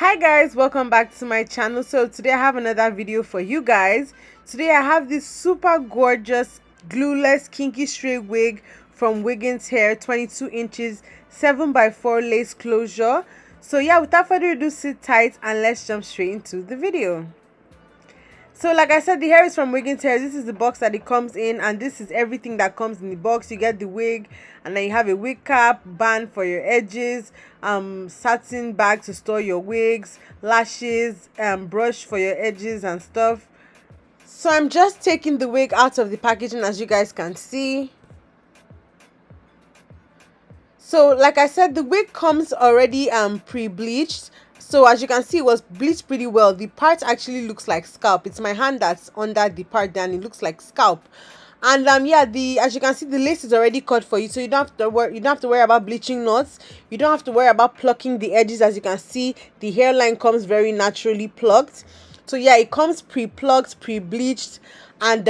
Hi guys, welcome back to my channel. So today I have another video for you guys. Today I have this super gorgeous glueless kinky straight wig from Wiggins hair, 22 inches, 7x4 lace closure. So yeah, without further ado, sit tight and let's jump straight into the video. So like I said, the hair is from Wiggins hair. This is the box that it comes in, and this is everything that comes in the box. You get the wig, and then you have a wig cap, band for your edges, satin bag to store your wigs, lashes, brush for your edges and stuff. So I'm just taking the wig out of the packaging, as you guys can see. So like I said, the wig comes already pre-bleached. So as you can see, it was bleached pretty well. The part actually looks like scalp. It's my hand that's under the part there, and it looks like scalp. And yeah, as you can see, the lace is already cut for you, so you don't have to worry about bleaching knots. You don't have to worry about plucking the edges. As you can see, the hairline comes very naturally plucked. So yeah, it comes pre-plucked, pre-bleached, and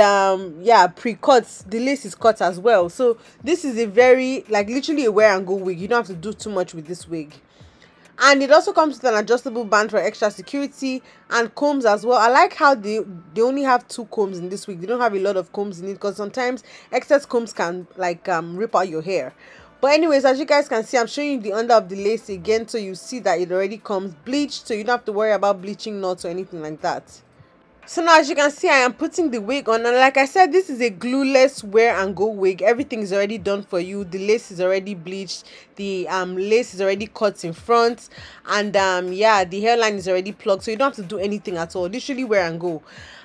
yeah, pre-cut. The lace is cut as well. So this is a very, like, literally a wear and go wig. You don't have to do too much with this wig. And it also comes with an adjustable band for extra security, and combs as well. I like how they only have 2 combs in this wig. They don't have a lot of combs in it, because sometimes excess combs can like rip out your hair. But anyways, as you guys can see, I'm showing you the under of the lace again, so you see that it already comes bleached, so you don't have to worry about bleaching knots or anything like that. So now, as you can see, I am putting the wig on, and like I said, this is a glueless wear and go wig. Everything is already done for you. The lace is already bleached, the lace is already cut in front, and yeah, the hairline is already plugged, so you don't have to do anything at all. Literally wear and go.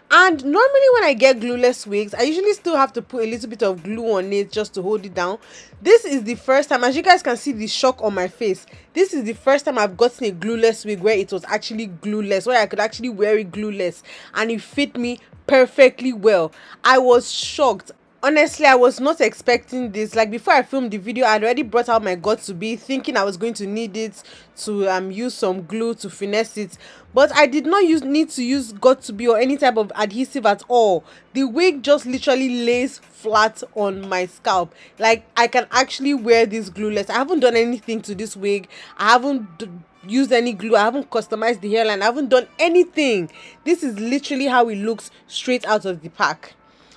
And normally when I get glueless wigs, I usually still have to put a little bit of glue on it just to hold it down. This is the first time, as you guys can see the shock on my face, this is the first time I've gotten a glueless wig where it was actually glueless, where I could actually wear it glueless, and it fit me perfectly well. I was shocked. Honestly, I was not expecting this. Like, before I filmed the video, I'd already brought out my got to be, thinking I was going to need it to use some glue to finesse it, but I did not need to use got to be or any type of adhesive at all. The wig just literally lays flat on my scalp. Like, I can actually wear this glueless. I haven't done anything to this wig. I haven't used any glue. I haven't customized the hairline. I haven't done anything. This is literally how it looks straight out of the pack.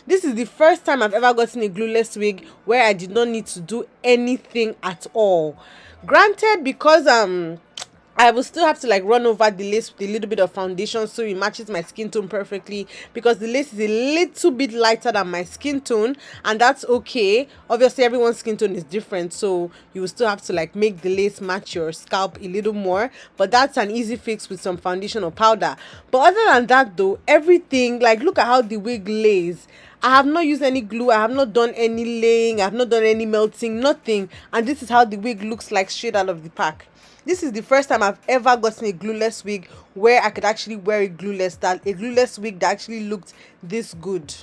This is the first time I've ever gotten a glueless wig where I did not need to do anything at all. Granted, because I will still have to like run over the lace with a little bit of foundation so it matches my skin tone perfectly, because the lace is a little bit lighter than my skin tone, and that's okay. Obviously everyone's skin tone is different, so you will still have to like make the lace match your scalp a little more, but that's an easy fix with some foundation or powder. But other than that though, everything, like, look at how the wig lays. I have not used any glue. I have not done any laying. I have not done any melting, nothing. And this is how the wig looks like straight out of the pack. This is the first time I've ever gotten a glueless wig where I could actually wear a glueless wig that actually looked this good.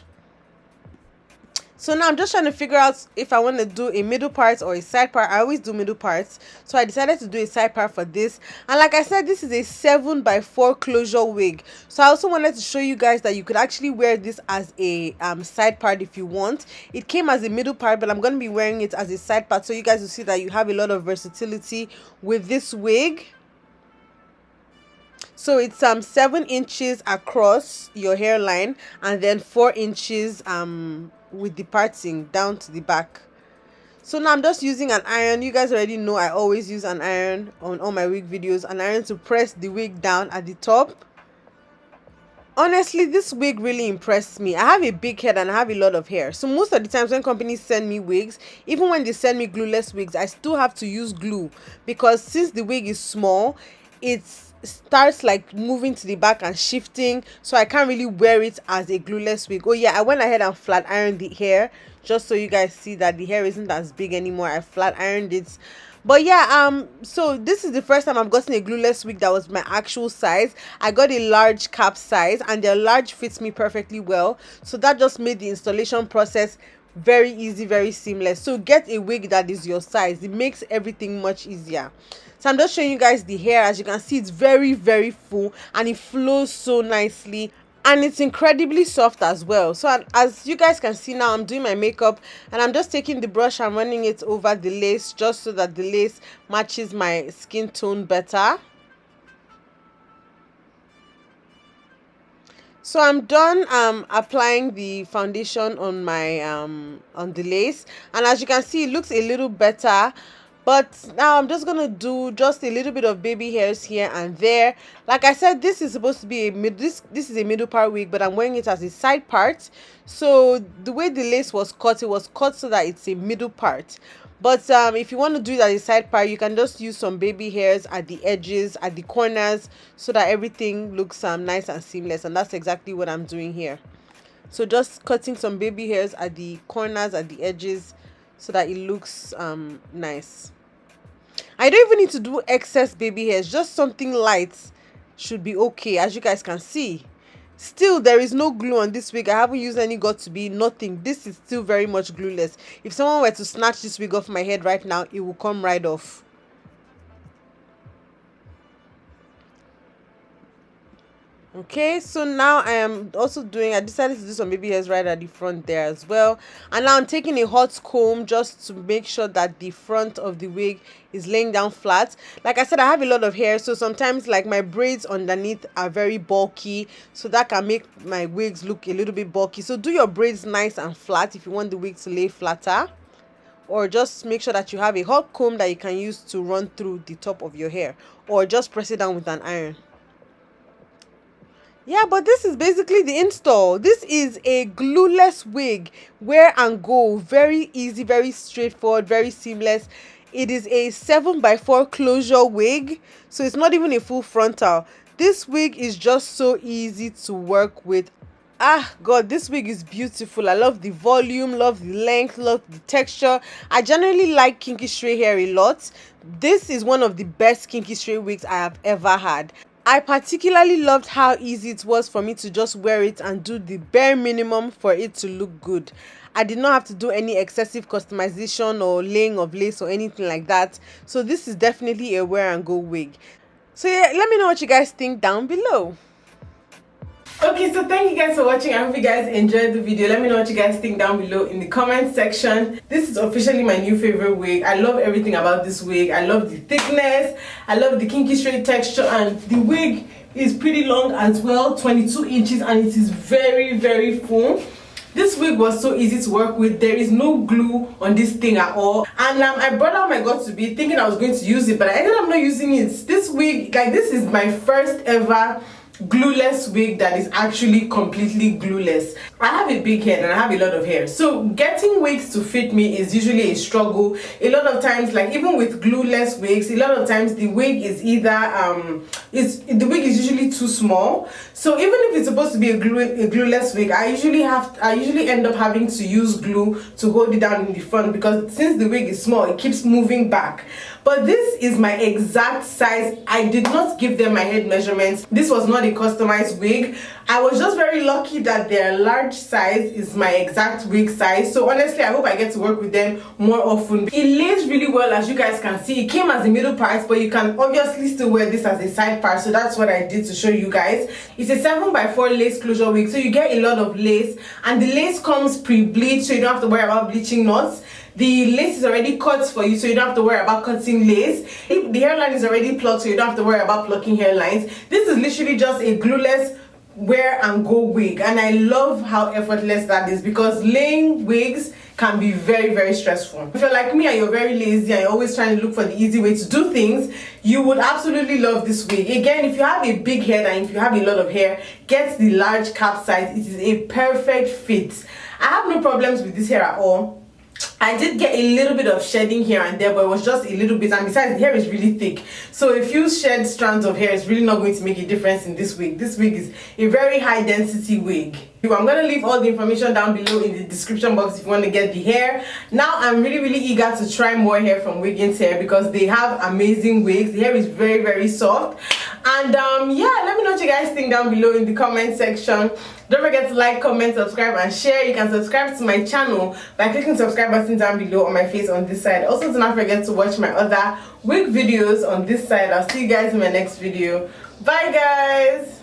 So now I'm just trying to figure out if I want to do a middle part or a side part. I always do middle parts, so I decided to do a side part for this. And like I said, this is a 7x4 closure wig, so I also wanted to show you guys that you could actually wear this as a side part if you want. It came as a middle part, but I'm going to be wearing it as a side part, so you guys will see that you have a lot of versatility with this wig. So it's 7 inches across your hairline, and then 4 inches with the parting down to the back. So now I'm just using an iron. You guys already know I always use an iron on all my wig videos, an iron to press the wig down at the top. Honestly, this wig really impressed me. I have a big head and I have a lot of hair, so most of the times when companies send me wigs, even when they send me glueless wigs, I still have to use glue, because since the wig is small, it starts like moving to the back and shifting, so I can't really wear it as a glueless wig. Oh yeah, I went ahead and flat ironed the hair just so you guys see that the hair isn't as big anymore. I flat ironed it. But yeah, so this is the first time I've gotten a glueless wig that was my actual size. I got a large cap size, and the large fits me perfectly well, so that just made the installation process very easy, very seamless. So get a wig that is your size. It makes everything much easier. So I'm just showing you guys the hair. As you can see, it's very, very full, and it flows so nicely, and it's incredibly soft as well. So as you guys can see now, I'm doing my makeup, and I'm just taking the brush and running it over the lace just so that the lace matches my skin tone better. So I'm done applying the foundation on my on the lace, and as you can see, it looks a little better. But now I'm just gonna do just a little bit of baby hairs here and there. Like I said, this is supposed to be a this is a middle part wig, but I'm wearing it as a side part. So the way the lace was cut, it was cut so that it's a middle part. But if you want to do it as a side part, you can just use some baby hairs at the edges, at the corners, so that everything looks nice and seamless. And that's exactly what I'm doing here. So just cutting some baby hairs at the corners, at the edges, so that it looks nice. I don't even need to do excess baby hairs, just something light should be okay. As you guys can see, still there is no glue on this wig. I haven't used any got2b, nothing. This is still very much glueless. If someone were to snatch this wig off my head right now, it will come right off. Okay, so now I am also I decided to do some baby hairs right at the front there as well. And now I'm taking a hot comb just to make sure that the front of the wig is laying down flat. Like I said, I have a lot of hair, so sometimes like my braids underneath are very bulky, so that can make my wigs look a little bit bulky. So do your braids nice and flat if you want the wig to lay flatter, or just make sure that you have a hot comb that you can use to run through the top of your hair, or just press it down with an iron. Yeah, but this is basically the install. This is a glueless wig, wear and go, very easy, very straightforward, very seamless. It is a 7x4 closure wig, so it's not even a full frontal. This wig is just so easy to work with. Ah god, this wig is beautiful. I love the volume, love the length, love the texture. I generally like kinky straight hair a lot. This is one of the best kinky straight wigs I have ever had. I particularly loved how easy it was for me to just wear it and do the bare minimum for it to look good. I did not have to do any excessive customization or laying of lace or anything like that. So this is definitely a wear and go wig. So yeah, let me know what you guys think down below. Okay, so thank you guys for watching. I hope you guys enjoyed the video. Let me know what you guys think down below in the comment section. This is officially my new favorite wig. I love everything about this wig. I love the thickness, I love the kinky straight texture, and the wig is pretty long as well, 22 inches, and it is very, very full. This wig was so easy to work with. There is no glue on this thing at all. And I brought out my got2b thinking I was going to use it, but I ended up not using it. This wig, like, this is my first ever glueless wig that is actually completely glueless. I have a big head and I have a lot of hair, so getting wigs to fit me is usually a struggle. A lot of times, like even with glueless wigs, a lot of times the wig is either the wig is usually too small. So even if it's supposed to be a glueless wig, I usually end up having to use glue to hold it down in the front, because since the wig is small, it keeps moving back. But this is my exact size. I did not give them my head measurements. This was not a customized wig. I was just very lucky that their large size is my exact wig size. So honestly, I hope I get to work with them more often. It lays really well, as you guys can see. It came as a middle part, but you can obviously still wear this as a side part. So that's what I did to show you guys. It's a 7x4 lace closure wig, so you get a lot of lace, and the lace comes pre-bleached, so you don't have to worry about bleaching knots. The lace is already cut for you, so you don't have to worry about cutting lace. The hairline is already plucked, so you don't have to worry about plucking hairlines. This is literally just a glueless wear and go wig, and I love how effortless that is, because laying wigs can be very, very stressful. If you're like me and you're very lazy and you're always trying to look for the easy way to do things, you would absolutely love this wig. Again, if you have a big head and if you have a lot of hair, get the large cap size. It is a perfect fit. I have no problems with this hair at all. I did get a little bit of shedding here and there, but it was just a little bit, and besides, the hair is really thick, so a few shed strands of hair is really not going to make a difference in this wig. This wig is a very high density wig. I'm going to leave all the information down below in the description box if you want to get the hair. Now I'm really, really eager to try more hair from Wiggins hair, because they have amazing wigs. The hair is very, very soft. And yeah, let me know what you guys think down below in the comment section. Don't forget to like, comment, subscribe, and share. You can subscribe to my channel by clicking the subscribe button down below on my face on this side. Also, do not forget to watch my other wig videos on this side. I'll see you guys in my next video. Bye guys.